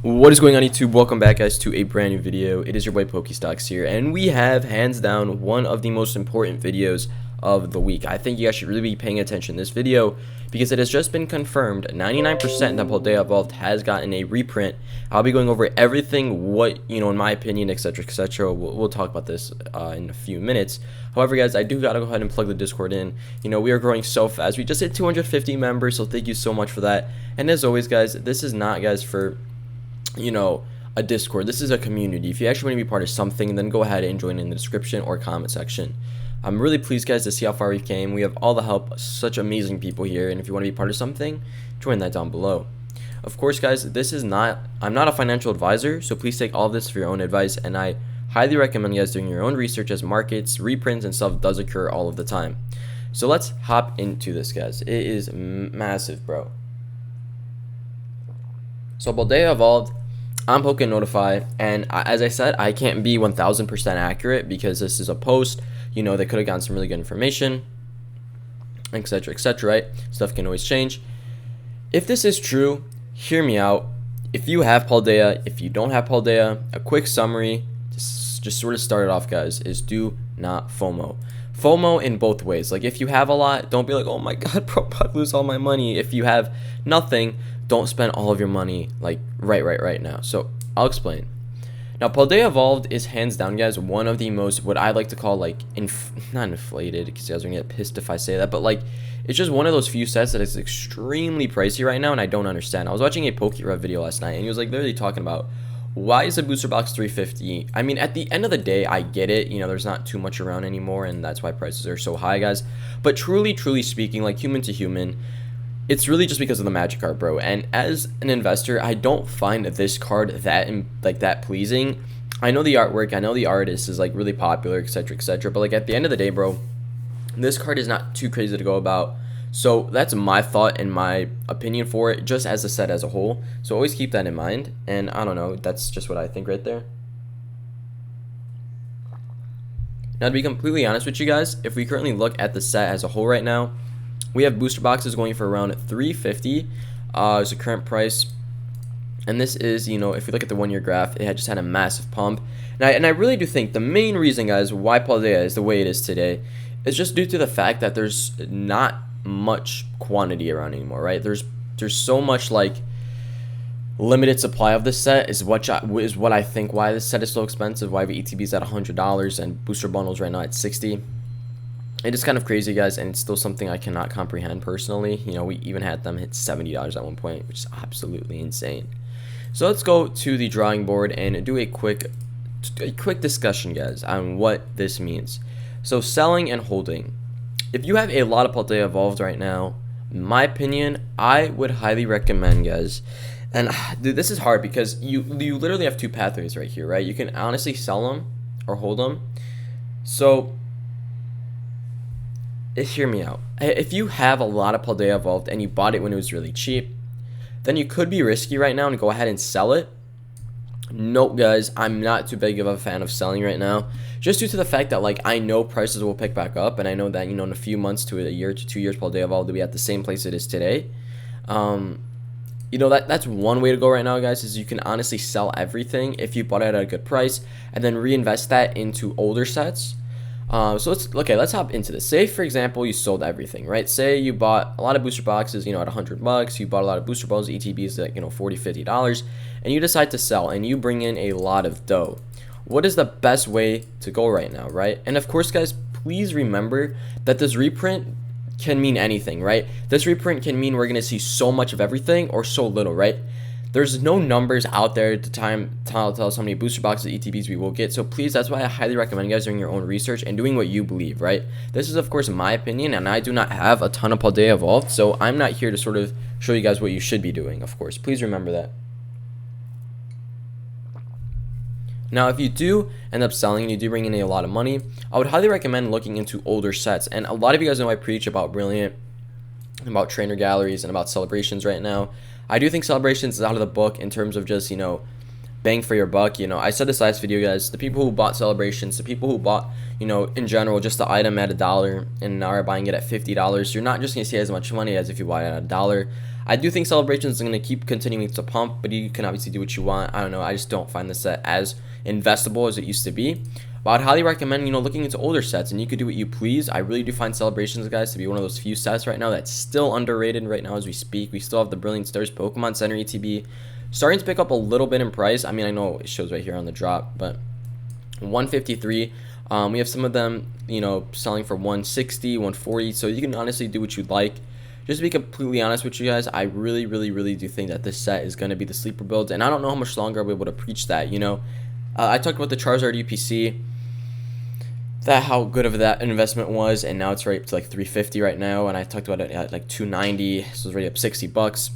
What is going on, YouTube? Welcome back, guys, to a brand new video. It is your boy Pokestocks here, and we have hands down one of the most important videos of the week. I think you guys should really be paying attention to this video because it has just been confirmed 99% that Paldea Evolved has gotten a reprint. I'll be going over everything, what, in my opinion, etc, etc. We'll talk about this in a few minutes. However, guys, I do gotta go ahead and plug the Discord in. We are growing so fast. We just hit 250 members, so thank you so much for that. And as always, guys, this is not, guys, for a Discord. This is a community. If you actually want to be part of something, then go ahead and join in the description or comment section. I'm really pleased, guys, to see how far we came. We have all the help, such amazing people here, and if you want to be part of something, join that down below. Of course, guys, I'm not a financial advisor, so please take all of this for your own advice, and I highly recommend you guys doing your own research, as markets, reprints, and stuff does occur all of the time. So let's hop into this, guys. It is massive, bro. So Paldea Evolved, I'm Poke Notify, and as I said, I can't be 1000% accurate because this is a post. They could have gotten some really good information, etc, etc, right? Stuff can always change. If this is true, hear me out. If you have Paldea, if you don't have Paldea, a quick summary, just sort of start it off, guys, is do not FOMO. FOMO in both ways. Like, if you have a lot, don't be like, oh my god, bro, I lose all my money. If you have nothing, don't spend all of your money like right now. So I'll explain. Now, Paldea Evolved is hands down, guys, one of the most, what I like to call, like, not inflated, because you guys are gonna get pissed if I say that, but like, it's just one of those few sets that is extremely pricey right now, and I don't understand. I was watching a Pokerev video last night, and he was like literally talking about, why is a booster box $350? I mean, at the end of the day, I get it. There's not too much around anymore, and that's why prices are so high, guys. But truly speaking, like human to human, it's really just because of the magic card, bro. And as an investor, I don't find this card that pleasing. I know the artwork, I know the artist is like really popular, etc, etc. But like at the end of the day, bro, this card is not too crazy to go about. So that's my thought and my opinion for it, just as a set as a whole. So always keep that in mind. And I don't know, that's just what I think right there. Now, to be completely honest with you guys, if we currently look at the set as a whole right now, we have booster boxes going for around $350 is the current price. And this is, if we look at the 1 year graph, it had just had a massive pump. And I really do think the main reason, guys, why Paldea is the way it is today is just due to the fact that there's not much quantity around anymore, right? There's so much like limited supply of this set is what I think why this set is so expensive, why the ETB is at $100 and booster bundles right now at $60. It is kind of crazy, guys, and it's still something I cannot comprehend personally. We even had them hit $70 at one point, which is absolutely insane. So let's go to the drawing board and do a quick discussion, guys, on what this means. So selling and holding. If you have a lot of Paldea Evolved right now, in my opinion, I would highly recommend, guys. And dude, this is hard because you literally have two pathways right here, right? You can honestly sell them or hold them. So hear me out. If you have a lot of Paldea Evolved and you bought it when it was really cheap, then you could be risky right now and go ahead and sell it. Nope, guys, I'm not too big of a fan of selling right now, just due to the fact that, like, I know prices will pick back up, and I know that, in a few months to a year to 2 years, Paldea Evolved will be at the same place it is today. That's one way to go right now, guys, is you can honestly sell everything if you bought it at a good price and then reinvest that into older sets. So let's hop into this. Say, for example, you sold everything, right? Say you bought a lot of booster boxes, at $100. You bought a lot of booster balls, ETBs at, $40, $50, and you decide to sell and you bring in a lot of dough. What is the best way to go right now, right? And of course, guys, please remember that this reprint can mean anything, right? This reprint can mean we're going to see so much of everything or so little, right? There's no numbers out there to tell us how many booster boxes, ETBs we will get. So please, that's why I highly recommend you guys doing your own research and doing what you believe, right? This is, of course, my opinion, and I do not have a ton of Paldea Evolved, so I'm not here to sort of show you guys what you should be doing, of course. Please remember that. Now, if you do end up selling and you do bring in a lot of money, I would highly recommend looking into older sets. And a lot of you guys know I preach about Brilliant, about trainer galleries, and about celebrations right now. I do think celebrations is out of the book in terms of just, bang for your buck. I said this last video, guys, the people who bought celebrations, the people who bought, in general, just the item at $1 and now are buying it at $50, you're not just going to see as much money as if you bought it at $1. I do think Celebrations is going to keep continuing to pump, but you can obviously do what you want. I don't know. I just don't find the set as investable as it used to be. But I'd highly recommend, looking into older sets, and you could do what you please. I really do find Celebrations, guys, to be one of those few sets right now that's still underrated right now as we speak. We still have the Brilliant Stars Pokemon Center ETB starting to pick up a little bit in price. I mean, I know it shows right here on the drop, but 153. We have some of them, selling for 160, 140. So you can honestly do what you'd like. Just to be completely honest with you guys, I really, really, really do think that this set is going to be the sleeper build, and I don't know how much longer I'll be able to preach that. I talked about the Charizard UPC, that how good of that investment was, and now it's right to like 350 right now, and I talked about it at like 290, so it's already up $60.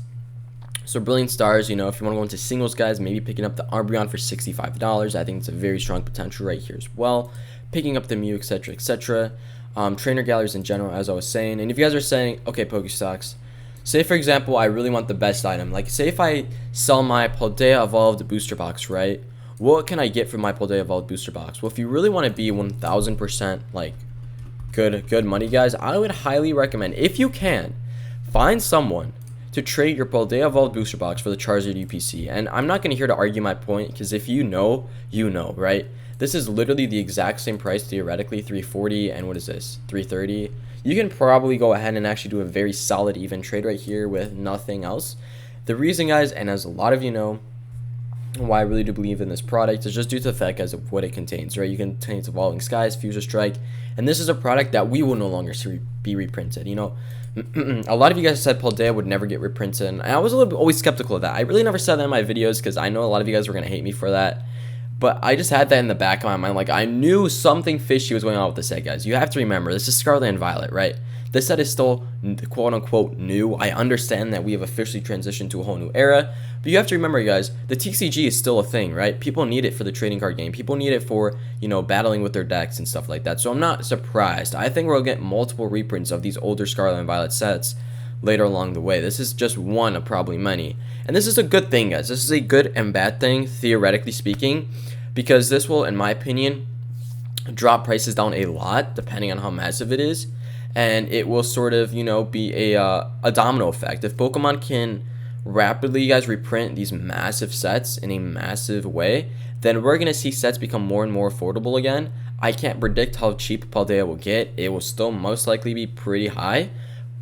So Brilliant Stars, if you want to go into singles, guys, maybe picking up the Umbreon for $65. I think it's a very strong potential right here as well. Picking up the Mew, etc., etc. Trainer galleries in general, as I was saying. And if you guys are saying, okay, Pokestocks, say for example, I really want the best item. Like, say if I sell my Paldea Evolved booster box, right? What can I get from my Paldea Evolved booster box? Well, if you really want to be 1000% like good money, guys, I would highly recommend, if you can, find someone to trade your Paldea Evolved booster box for the Charizard UPC. And I'm not going to here to argue my point, because if you know, right? This is literally the exact same price, theoretically, 340, and what is this, 330? You can probably go ahead and actually do a very solid even trade right here with nothing else. The reason, guys, and as a lot of you know, why I really do believe in this product is just due to the fact, guys, of what it contains, right? You can contain Evolving Skies, Future Strike, and this is a product that we will no longer see be reprinted. A lot of you guys said Paldea would never get reprinted, and I was a little bit always skeptical of that. I really never said that in my videos, because I know a lot of you guys were going to hate me for that. But I just had that in the back of my mind. Like, I knew something fishy was going on with this set, guys. You have to remember, this is Scarlet and Violet, right? This set is still quote-unquote new. I understand that we have officially transitioned to a whole new era. But you have to remember, guys, the TCG is still a thing, right? People need it for the trading card game. People need it for, battling with their decks and stuff like that. So I'm not surprised. I think we'll get multiple reprints of these older Scarlet and Violet sets later along the way. This is just one of probably many. And this is a good thing, guys. This is a good and bad thing, theoretically speaking, because this will, in my opinion, drop prices down a lot, depending on how massive it is. And it will sort of, be a domino effect. If Pokemon can rapidly, guys, reprint these massive sets in a massive way, then we're going to see sets become more and more affordable again. I can't predict how cheap Paldea will get. It will still most likely be pretty high,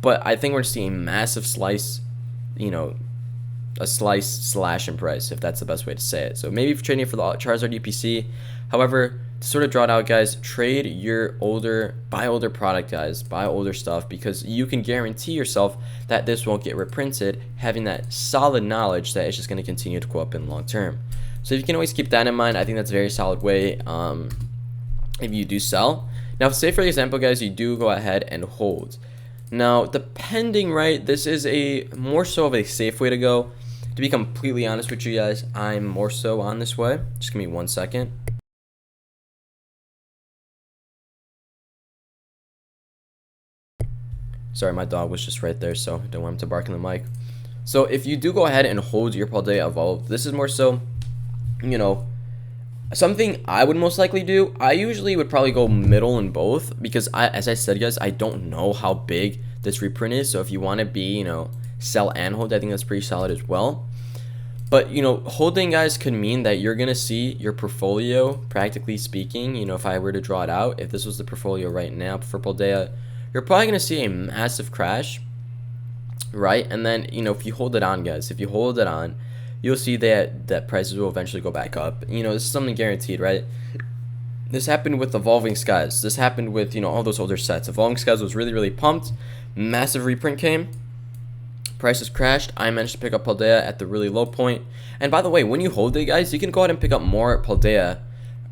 but I think we're going to see a massive slice, a slice slash in price, if that's the best way to say it. So maybe if you're trading for the Charizard UPC, however, to sort of draw it out, guys, trade your buy older product, guys, buy older stuff, because you can guarantee yourself that this won't get reprinted, having that solid knowledge that it's just going to continue to go up in the long term. So if you can always keep that in mind, I think that's a very solid way if you do sell. Now, say for example, guys, you do go ahead and hold. Now, depending, right, this is a more so of a safe way to go. To be completely honest with you guys, I'm more so on this way. Just give me 1 second. Sorry, my dog was just right there, so I don't want him to bark in the mic. So if you do go ahead and hold your Paldea Evolved, this is more so, something I would most likely do. I usually would probably go middle in both, because as I said, guys, I don't know how big this reprint is. So if you want to be, sell and hold, I think that's pretty solid as well. But holding, guys, could mean that you're gonna see your portfolio, practically speaking, if I were to draw it out, if this was the portfolio right now for Paldea, you're probably gonna see a massive crash, right? And then if you hold it on, guys, if you hold it on, you'll see that prices will eventually go back up. This is something guaranteed, right? This happened with Evolving Skies. This happened with all those older sets. Evolving Skies was really, really pumped. Massive reprint came. Prices crashed. I managed to pick up Paldea at the really low point. And by the way, when you hold it, guys, you can go ahead and pick up more Paldea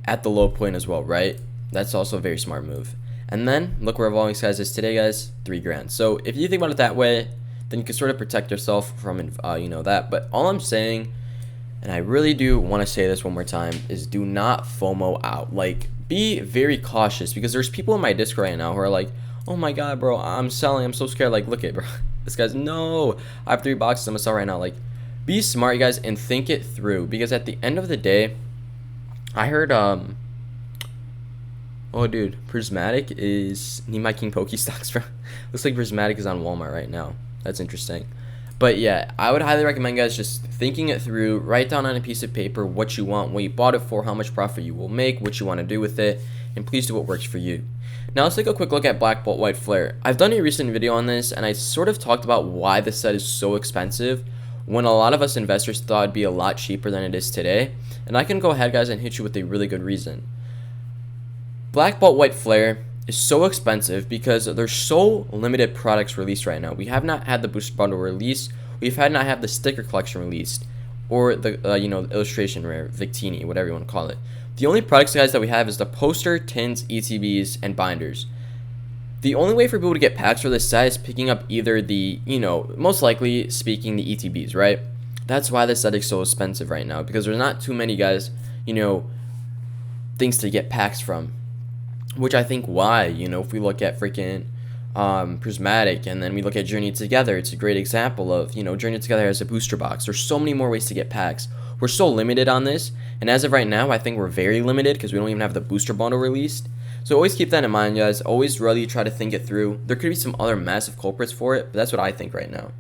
at the low point as well, right? That's also a very smart move. And then look where Evolving Skies is today, guys, $3 grand. So if you think about it that way, then you can sort of protect yourself from that. But all I'm saying, and I really do want to say this one more time, is do not FOMO out. Like, be very cautious, because there's people in my Discord right now who are like, oh my god, bro, I'm selling, I'm so scared. Like, look at, bro, this guy's, no, I have 3 boxes, I'm gonna sell right now. Like, be smart, you guys, and think it through, because at the end of the day, I heard oh dude, Prismatic is need my King Pokestocks, bro. Looks like Prismatic is on Walmart right now. That's interesting. But yeah, I would highly recommend, guys, just thinking it through. Write down on a piece of paper what you want, what you bought it for, how much profit you will make, what you want to do with it, and please do what works for you. Now let's take a quick look at Black Bolt White Flare. I've done a recent video on this, and I sort of talked about why this set is so expensive when a lot of us investors thought it'd be a lot cheaper than it is today. And I can go ahead, guys, and hit you with a really good reason. Black Bolt White Flare is so expensive because there's so limited products released right now. We have not had the booster bundle release. We've had not have the sticker collection released, or the illustration rare, Victini, whatever you want to call it. The only products, guys, that we have is the poster, tins, ETBs, and binders. The only way for people to get packs for this set is picking up either the, most likely speaking, the ETBs, right? That's why this set is so expensive right now, because there's not too many, guys, things to get packs from. Which I think why, if we look at freaking Prismatic, and then we look at Journey Together, it's a great example of, Journey Together has a booster box. There's so many more ways to get packs. We're so limited on this, and as of right now, I think we're very limited because we don't even have the booster bundle released. So always keep that in mind, guys. Always really try to think it through. There could be some other massive culprits for it, but that's what I think right now.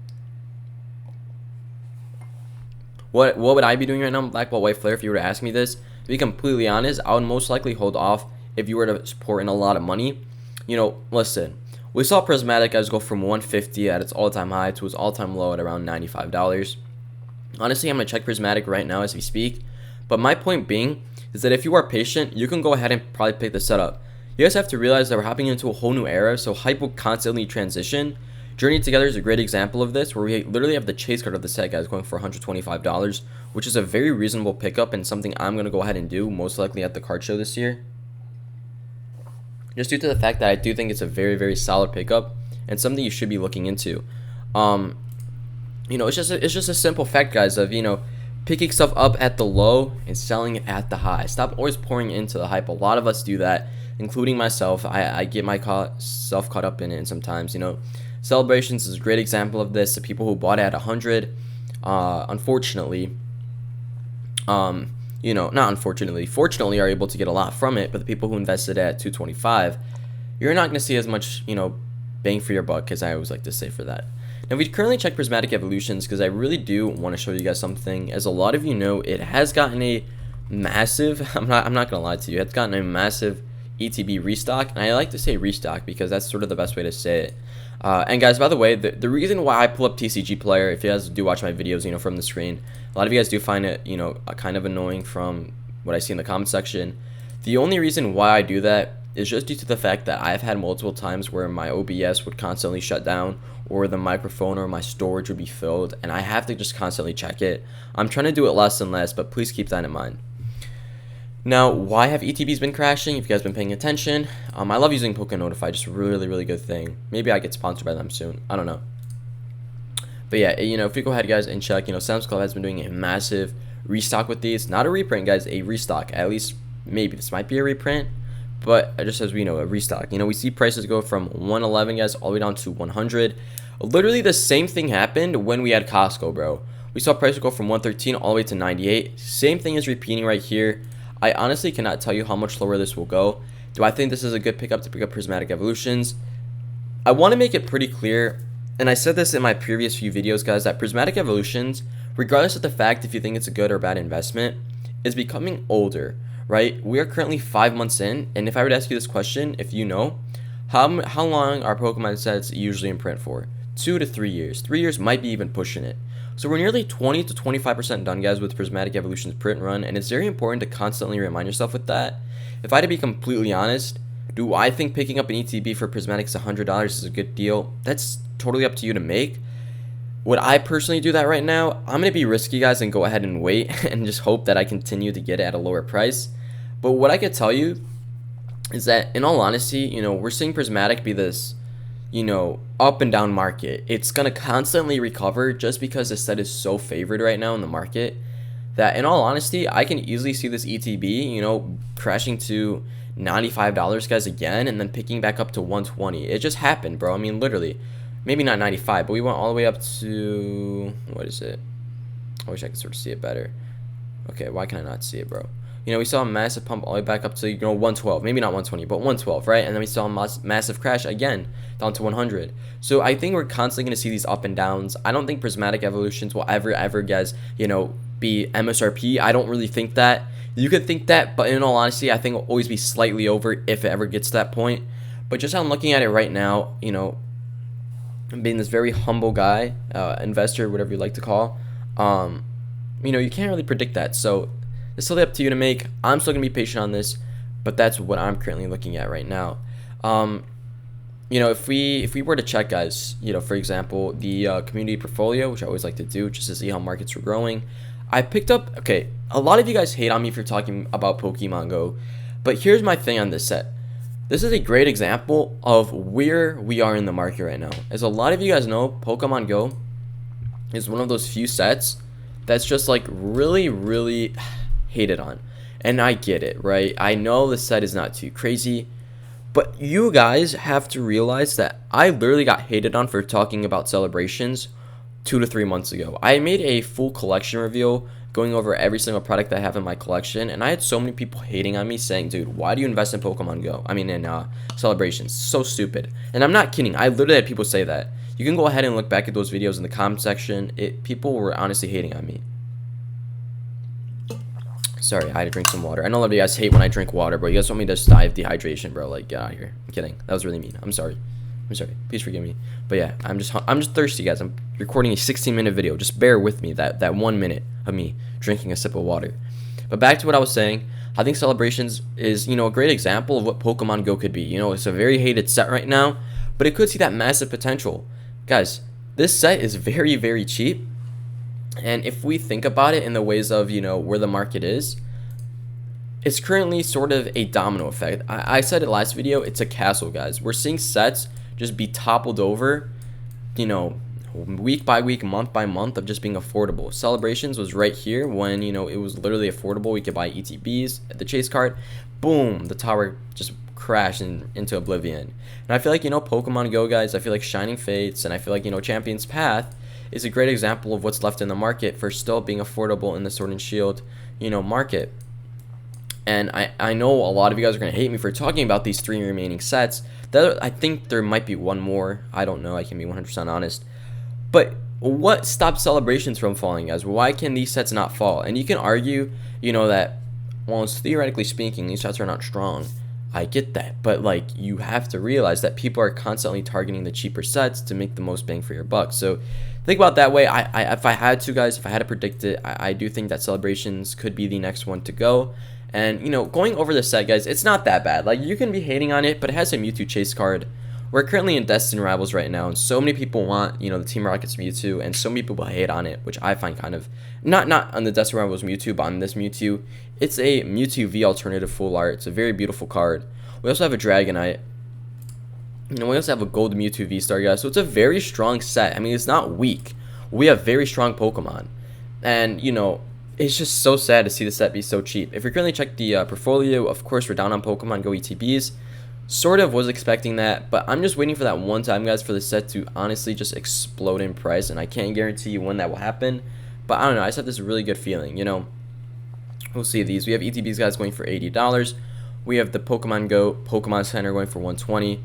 What would I be doing right now, Black Bolt White Flare, if you were to ask me this? To be completely honest, I would most likely hold off if you were to pour in a lot of money. Listen, we saw Prismatic, guys, go from 150 at its all-time high to its all-time low at around $95. Honestly, I'm going to check Prismatic right now as we speak. But my point being is that if you are patient, you can go ahead and probably pick the setup. You guys have to realize that we're hopping into a whole new era, so hype will constantly transition. Journey Together is a great example of this, where we literally have the chase card of the set, guys, going for $125, which is a very reasonable pickup and something I'm going to go ahead and do, most likely at the card show this year. Just due to the fact that I do think it's a very, very solid pickup and something you should be looking into. It's just a simple fact, guys, of picking stuff up at the low and selling it at the high. Stop always pouring into the hype. A lot of us do that, including myself. I get myself caught up in it sometimes. Celebrations is a great example of this. The people who bought it at 100, unfortunately, not unfortunately, fortunately, are able to get a lot from it. But the people who invested at 225, you're not going to see as much, bang for your buck, as I always like to say for that. Now, we currently check Prismatic Evolutions because I really do want to show you guys something. As a lot of you know, it has gotten a massive, I'm not going to lie to you, it's gotten a massive ETB restock. And I like to say restock because that's sort of the best way to say it. And guys, by the way, the reason why I pull up TCG Player, if you guys do watch my videos, from the screen, a lot of you guys do find it, kind of annoying from what I see in the comment section. The only reason why I do that is just due to the fact that I've had multiple times where my OBS would constantly shut down, or the microphone or my storage would be filled, and I have to just constantly check it. I'm trying to do it less and less, but please keep that in mind. Now, why have ETBs been crashing? If you guys been paying attention, I love using Pokémon Notify, just a really, really good thing. Maybe I get sponsored by them soon. I don't know. But yeah, if we go ahead, guys, and check, Sam's Club has been doing a massive restock with these. Not a reprint, guys, a restock. At least, maybe this might be a reprint, but just as we know, a restock. We see prices go from 111, guys, all the way down to 100. Literally the same thing happened when we had Costco, bro. We saw prices go from 113 all the way to 98. Same thing is repeating right here. I honestly cannot tell you how much lower this will go. Do I think this is a good pickup to pick up Prismatic Evolutions? I want to make it pretty clear, and I said this in my previous few videos, guys, that Prismatic Evolutions, regardless of the fact if you think it's a good or bad investment, is becoming older, right? We are currently 5 months in, and if I were to ask you this question, if you know, how long are Pokemon sets usually in print for? 2 to 3 years. 3 years might be even pushing it. So we're nearly 20 to 25% done, guys, with Prismatic Evolutions print run, and it's very important to constantly remind yourself with that. If I had to be completely honest, do I think picking up an ETB for Prismatic's $100 is a good deal? That's totally up to you to make. Would I personally do that right now? I'm going to be risky, guys, and go ahead and wait and just hope that I continue to get it at a lower price. But what I could tell you is that, in all honesty, we're seeing Prismatic be this, up and down market. It's going to constantly recover just because the set is so favored right now in the market that, in all honesty, I can easily see this ETB, crashing to $95, guys, again, and then picking back up to 120. It just happened, bro. I mean, literally. Maybe not 95, but we went all the way up to, what is it? I wish I could sort of see it better. Okay, why can I not see it, bro? You know, we saw a massive pump all the way back up to, 112, maybe not 120, but 112, right? And then we saw a massive crash again down to 100. So I think we're constantly going to see these up and downs. I don't think Prismatic Evolutions will ever, guys, be MSRP. I don't really think that. You could think that, but in all honesty, I think it'll always be slightly over if it ever gets to that point. But just how I'm looking at it right now, being this very humble guy, investor, whatever you like to call, you can't really predict that. So it's still up to you to make. I'm still gonna be patient on this, but that's what I'm currently looking at right now. If we were to check, guys, for example, the community portfolio, which I always like to do just to see how markets are growing, I picked up. Okay, a lot of you guys hate on me for talking about Pokemon Go, but here's my thing on this set. This is a great example of where we are in the market right now. As a lot of you guys know, Pokemon Go is one of those few sets that's just like really, really hated on. And I get it, right? I know the set is not too crazy, but you guys have to realize that I literally got hated on for talking about celebrations 2 to 3 months ago. I made a full collection reveal going over every single product that I have in my collection, and I had so many people hating on me saying, dude, why do you invest in Pokemon Go? I mean, in celebrations. So stupid. And I'm not kidding. I literally had people say that. You can go ahead and look back at those videos in the comment section. People were honestly hating on me. Sorry, I had to drink some water. I know a lot of you guys hate when I drink water, bro. You guys want me to just die of dehydration, bro. Like, get out of here. I'm kidding. That was really mean. I'm sorry. Please forgive me. But yeah, I'm just thirsty, guys. I'm recording a 16-minute video. Just bear with me that 1 minute of me drinking a sip of water. But back to what I was saying. I think Celebrations is, a great example of what Pokemon Go could be. It's a very hated set right now, but it could see that massive potential. Guys, this set is very, very cheap. And if we think about it in the ways of, where the market is, it's currently sort of a domino effect. I said it last video, it's a castle, guys. We're seeing sets just be toppled over, week by week, month by month of just being affordable. Celebrations was right here when, it was literally affordable. We could buy ETBs at the chase card. Boom, the tower just crashed into oblivion. And I feel like, Pokemon Go, guys, I feel like Shining Fates and I feel like, Champion's Path is a great example of what's left in the market for still being affordable in the Sword and Shield, market. And I know a lot of you guys are going to hate me for talking about these 3 remaining sets. I think there might be one more. I don't know. I can be 100% honest. But what stops Celebrations from falling, guys? Why can these sets not fall? And you can argue, that, well, theoretically speaking, these sets are not strong. I get that. But, you have to realize that people are constantly targeting the cheaper sets to make the most bang for your buck. So think about it that way. If I had to, guys, if I had to predict it, I do think that Celebrations could be the next one to go. And, going over the set, guys, it's not that bad. You can be hating on it, but it has a Mewtwo chase card. We're currently in Destiny Rivals right now, and so many people want, the Team Rocket's Mewtwo, and so many people hate on it, which I find kind of, not on the Destiny Rivals Mewtwo, but on this Mewtwo. It's a Mewtwo V alternative full art. It's a very beautiful card. We also have a Dragonite. We also have a Gold Mewtwo V-Star, guys, so it's a very strong set. I mean, it's not weak. We have very strong Pokemon, and, it's just so sad to see the set be so cheap. If you currently check the portfolio, of course, we're down on Pokemon Go ETBs. Sort of was expecting that, but I'm just waiting for that one time, guys, for the set to honestly just explode in price, and I can't guarantee you when that will happen. But I don't know. I just have this really good feeling, We'll see these. We have ETBs, guys, going for $80. We have the Pokemon Go Pokemon Center going for $120.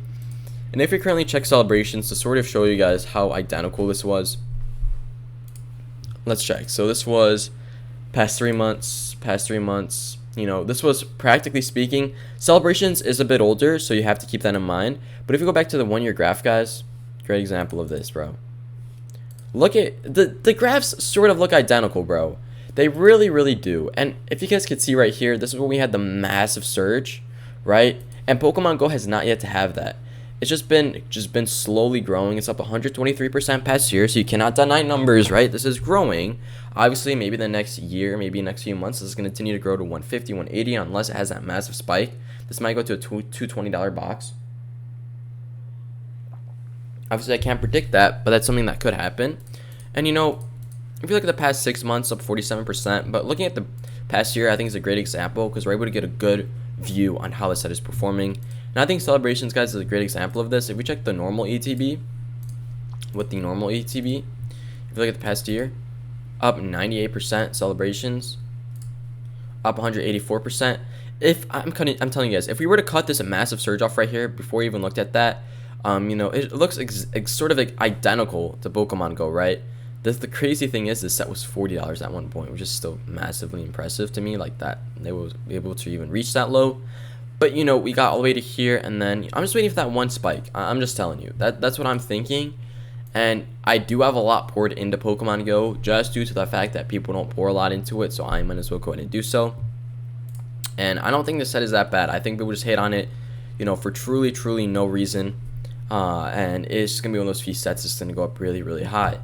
And if you currently check Celebrations to sort of show you guys how identical this was, let's check. So this was past 3 months, this was, practically speaking, Celebrations is a bit older, so you have to keep that in mind. But if you go back to the 1-year graph, guys, great example of this, bro. Look at, the graphs sort of look identical, bro. They really, really do. And if you guys could see right here, this is where we had the massive surge, right? And Pokemon Go has not yet to have that. It's just been slowly growing. It's up 123% past year, so you cannot deny numbers, right? This is growing. Obviously, maybe the next year, maybe next few months, this is going to continue to grow to 150, 180, unless it has that massive spike. This might go to a $220 box. Obviously, I can't predict that, but that's something that could happen. And, if you look at the past 6 months, up 47%, but looking at the past year, I think is a great example because we're able to get a good view on how the set is performing. And I think Celebrations, guys, is a great example of this. If we check the normal ETB, if you look at the past year, up 98% Celebrations, up 184%. If I'm telling you guys, if we were to cut this a massive surge off right here before we even looked at that, you know, it looks sort of like identical to Pokemon Go, right? The crazy thing is, this set was $40 at one point, which is still massively impressive to me, like that they will be able to even reach that low. But you know, we got all the way to here, and then I'm just waiting for that one spike. I'm just telling you, that's what I'm thinking. And I do have a lot poured into Pokemon Go just due to the fact that people don't pour a lot into it, so I might as well go ahead and do so. And I don't think this set is that bad. I think people just hate on it, you know, for truly no reason. And it's just gonna be one of those few sets that's gonna go up really high.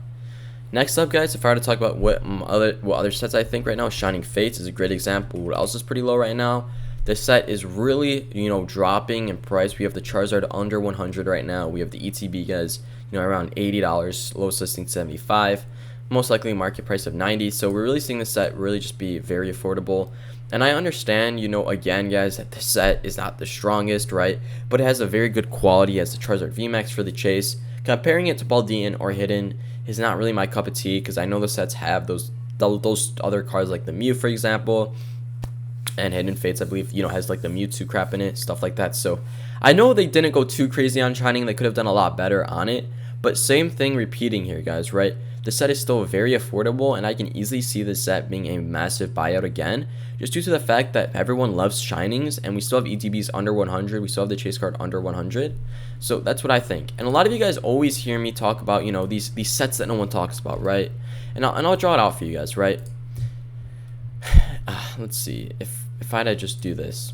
Next up, guys, if I were to talk about what other sets I think right now, Shining Fates is a great example. What else is pretty low right now? This set is really, you know, dropping in price. We have the Charizard under 100 right now. We have the ETB, guys, you know, around $80, lowest listing 75, most likely market price of 90. So we're really seeing this set really just be very affordable. And I understand, you know, again, guys, that this set is not the strongest, right? But it has a very good quality as the Charizard VMAX for the chase. Comparing it to Paldea or Hidden is not really my cup of tea, because I know the sets have those other cards like the Mew, for example, and Hidden Fates, I believe, you know, has like the Mewtwo crap in it, stuff like that. So I know they didn't go too crazy on Shining. They could have done a lot better on it. But same thing repeating here, guys, right? The set is still very affordable, and I can easily see this set being a massive buyout again, just due to the fact that everyone loves Shinings, and we still have ETBs under 100. We still have the chase card under 100. So that's what I think. And a lot of you guys always hear me talk about, you know, these sets that no one talks about, right? And I'll draw it out for you guys, right? Let's see if I had to just do this.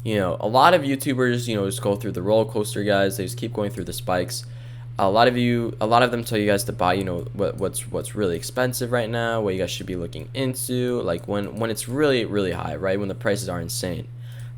You know, a lot of YouTubers, you know, just go through the roller coaster, guys. They just keep going through the spikes. A lot of them tell you guys to buy, you know, what's really expensive right now, what you guys should be looking into, like when it's really high, right? When the prices are insane.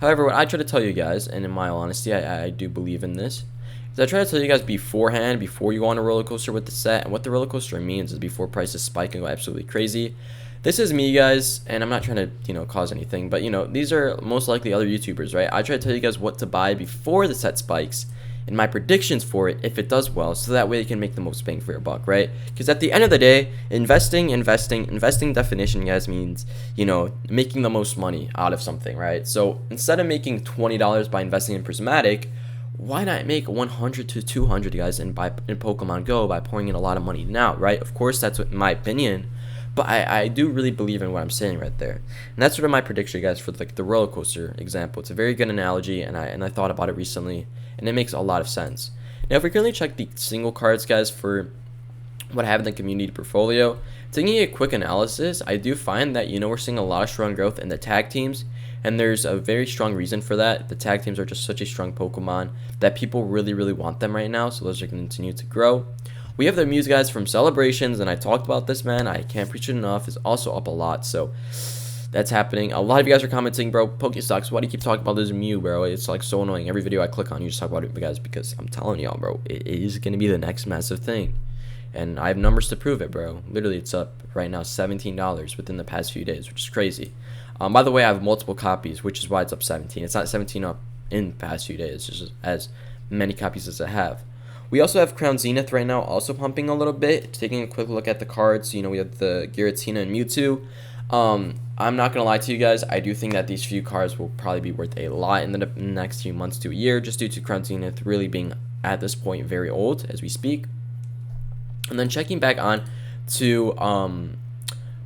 However, what I try to tell you guys, and in my honesty, I do believe in this, is I try to tell you guys beforehand, before you go on a roller coaster with the set. And what the roller coaster means is before prices spike and go absolutely crazy. This is me, guys, and I'm not trying to, you know, cause anything, but, you know, these are most likely other YouTubers, right? I try to tell you guys what to buy before the set spikes and my predictions for it if it does well, so that way you can make the most bang for your buck, right? Because at the end of the day, investing definition, guys, means, you know, making the most money out of something, right? So instead of making $20 by investing in Prismatic, why not make 100 to 200, guys, in Pokemon Go by pouring in a lot of money now, right? Of course, that's what, in my opinion. But I do really believe in what I'm saying right there. And that's sort of my prediction, guys, for like the roller coaster example. It's a very good analogy, and I thought about it recently, and it makes a lot of sense. Now, if we currently check the single cards, guys, for what I have in the community portfolio, taking a quick analysis, I do find that, you know, we're seeing a lot of strong growth in the tag teams, and there's a very strong reason for that. The tag teams are just such a strong Pokemon that people really want them right now, so those are going to continue to grow. We have the Mews, guys, from Celebrations, and I talked about this, man. I can't preach it enough. It's also up a lot, so that's happening. A lot of you guys are commenting, bro, Pokestox, why do you keep talking about this Mew, bro? It's like so annoying. Every video I click on, you just talk about it, guys, because I'm telling y'all, bro, it is going to be the next massive thing. And I have numbers to prove it, bro. Literally, it's up right now $17 within the past few days, which is crazy. By the way, I have multiple copies, which is why it's up 17. It's not 17 up in the past few days, it's just as many copies as I have. We also have Crown Zenith right now, also pumping a little bit. Taking a quick look at the cards, you know, we have the Giratina and Mewtwo. I'm not going to lie to you guys, I do think that these few cards will probably be worth a lot in the next few months to a year, just due to Crown Zenith really being, at this point, very old as we speak. And then checking back on to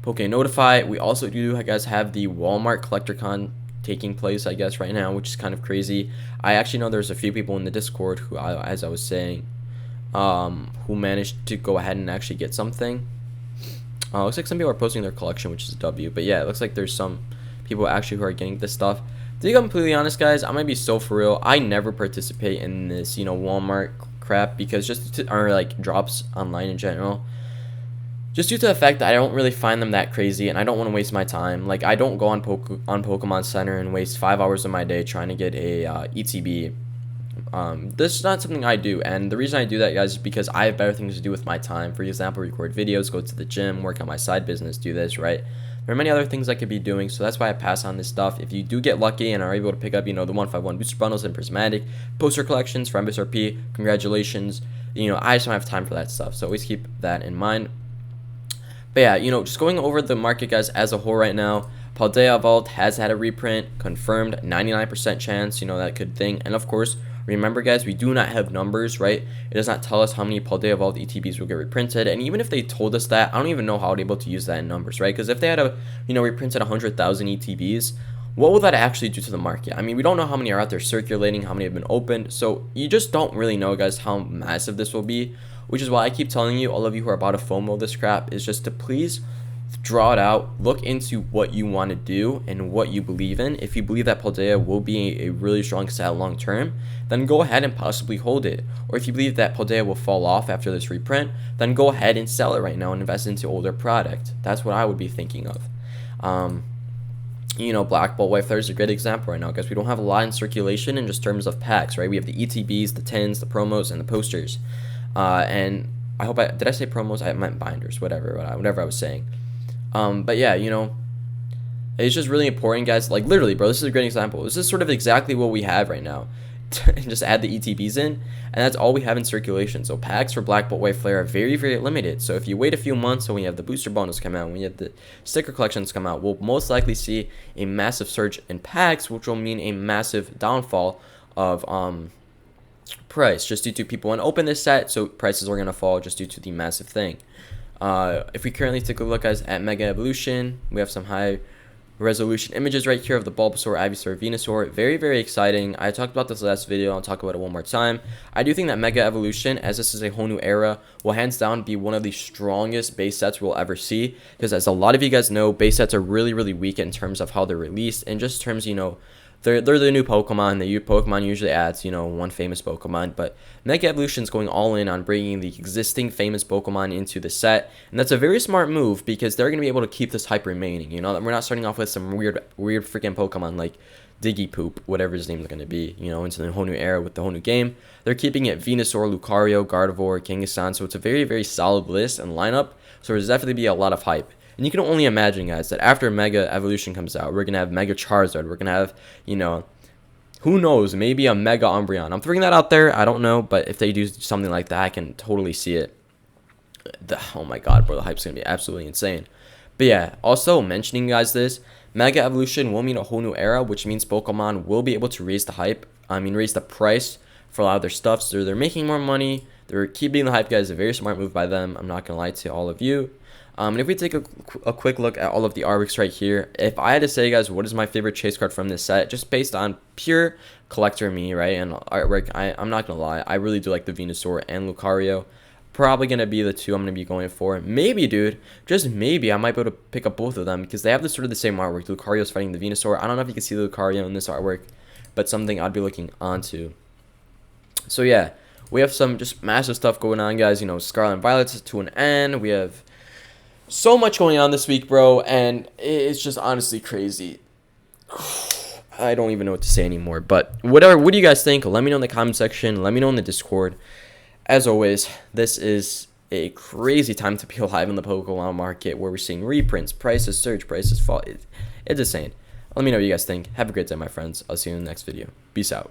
Poké Notify, we also do, guys, have the Walmart CollectorCon taking place, I guess, right now, which is kind of crazy. I actually know there's a few people in the Discord who, as I was saying, who managed to go ahead and actually get something. Looks like some people are posting their collection, which is a W. But yeah, it looks like there's some people actually who are getting this stuff. To be completely honest, guys, I'm gonna be so for real. I never participate in this, you know, Walmart crap, because or like drops online in general. Just due to the fact that I don't really find them that crazy, and I don't want to waste my time. Like, I don't go on Pokemon Center and waste 5 hours of my day trying to get a ETB. This is not something I do, and the reason I do that, guys, is because I have better things to do with my time. For example, record videos, go to the gym, work on my side business, do this, right? There are many other things I could be doing, so that's why I pass on this stuff. If you do get lucky and are able to pick up, you know, the 151 booster bundles and Prismatic poster collections for MSRP, congratulations. You know, I just don't have time for that stuff, so always keep that in mind. But yeah, just going over the market, guys, as a whole right now, Paldea Evolved has had a reprint, confirmed, 99% chance, that good thing. And of course, remember, guys, we do not have numbers, right? It does not tell us how many Paldea Evolved ETBs will get reprinted. And even if they told us that, I don't even know how they're able to use that in numbers, right? Because if they had reprinted 100,000 ETBs, what will that actually do to the market? I mean, we don't know how many are out there circulating, how many have been opened. So you just don't really know, guys, how massive this will be, which is why I keep telling you, all of you who are about to FOMO this crap, is just to please draw it out, look into what you want to do and what you believe in. If you believe that Paldea will be a really strong set long term, then go ahead and possibly hold it. Or if you believe that Paldea will fall off after this reprint, then go ahead and sell it right now and invest into older product. That's what I would be thinking of. Black Bolt White Flare is a great example right now, guys. We don't have a lot in circulation in just terms of packs, right? We have the ETBs, the tins, the promos, and the posters. And I hope did I say promos? I meant binders, whatever I was saying. But yeah, it's just really important, guys. Like, literally, bro, this is a great example. This is sort of exactly what we have right now. And just add the ETBs in, and that's all we have in circulation. So packs for Black Bolt White Flare are very, very limited. So if you wait a few months, so when you have the booster bundles come out, when you have the sticker collections come out, we'll most likely see a massive surge in packs, which will mean a massive downfall of price, just due to people want to open this set, so prices are going to fall just due to the massive thing. If we currently take a look, guys, at Mega Evolution, we have some high resolution images right here of the Bulbasaur, Ivysaur, Venusaur. Very, very exciting. I talked about this last video. I'll talk about it one more time. I do think that Mega Evolution, as this is a whole new era, will hands down be one of the strongest base sets we'll ever see, because as a lot of you guys know, base sets are really, really weak in terms of how they're released, and just terms, they're the new Pokemon. The new Pokemon usually adds, one famous Pokemon. But Mega Evolution is going all in on bringing the existing famous Pokemon into the set. And that's a very smart move, because they're going to be able to keep this hype remaining. We're not starting off with some weird freaking Pokemon like Diggypoop, whatever his name is going to be, into the whole new era with the whole new game. They're keeping it Venusaur, Lucario, Gardevoir, Kangaskhan. So it's a very, very solid list and lineup. So there's definitely be a lot of hype. And you can only imagine, guys, that after Mega Evolution comes out, we're going to have Mega Charizard. We're going to have, who knows, maybe a Mega Umbreon. I'm throwing that out there. I don't know. But if they do something like that, I can totally see it. Oh, my God, bro. The hype's going to be absolutely insane. But, yeah, also mentioning, guys, this, Mega Evolution will mean a whole new era, which means Pokemon will be able to raise the hype. Raise the price for a lot of their stuff. So they're making more money. They're keeping the hype, guys. A very smart move by them. I'm not going to lie to all of you. And if we take a quick look at all of the artworks right here, if I had to say, guys, what is my favorite chase card from this set, just based on pure collector me, right, and artwork, I'm not going to lie, I really do like the Venusaur and Lucario. Probably going to be the two I'm going to be going for. Maybe, dude, just maybe, I might be able to pick up both of them, because they have this sort of the same artwork. Lucario's fighting the Venusaur. I don't know if you can see the Lucario in this artwork, but something I'd be looking onto. So, yeah, we have some just massive stuff going on, guys. Scarlet and Violet's to an end. We have so much going on this week, bro, and it's just honestly crazy. I don't even know what to say anymore, but what do you guys think? Let me know in the comment section. Let me know in the Discord. As always, this is a crazy time to be alive in the Pokemon market, where we're seeing reprints, prices surge, prices fall. It's insane. Let me know what you guys think. Have a great day, my friends. I'll see you in the next video. Peace out.